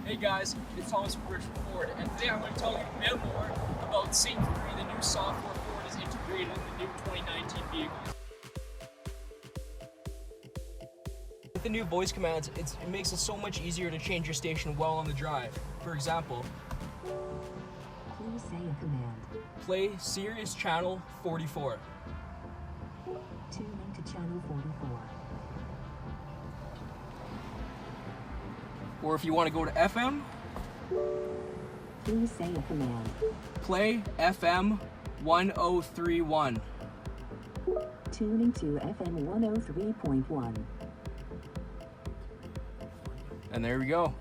Hey guys, it's Thomas from Birchwood Ford, and today I'm going to tell you a bit more about Sync 3, the new software Ford has integrated in the new 2019 vehicles. With the new voice commands, it makes it so much easier to change your station while on the drive. For example, please say a command. Play Sirius Channel 44. Tune into channel 44. Or if you want to go to FM, Please say a command. play FM 1031. Tuning to FM 103.1. And there we go.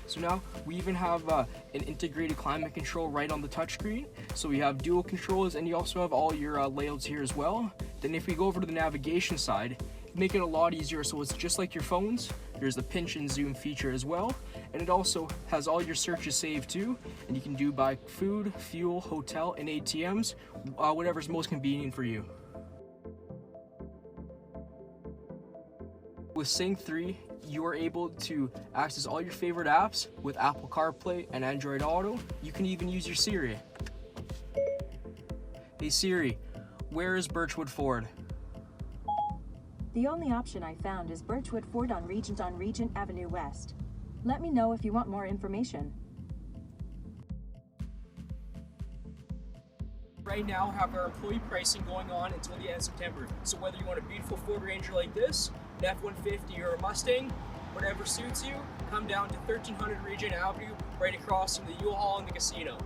So now we even have an integrated climate control right on the touchscreen. So we have dual controls, and you also have all your layouts here as well. Then if we go over to the navigation side, make it a lot easier, so it's just like your phones. There's the pinch and zoom feature as well, and it also has all your searches saved too, and you can do by food, fuel, hotel, and ATMs, whatever's most convenient for you. With Sync 3, you are able to access all your favorite apps with Apple CarPlay and Android Auto. You can even use your Siri. Hey Siri, where is Birchwood Ford? The only option I found is Birchwood Ford on Regent Avenue West. Let me know if you want more information. Right now, have our employee pricing going on until the end of September. So whether you want a beautiful Ford Ranger like this, an F-150 or a Mustang, whatever suits you, come down to 1300 Regent Avenue, right across from the U-Haul and the casino.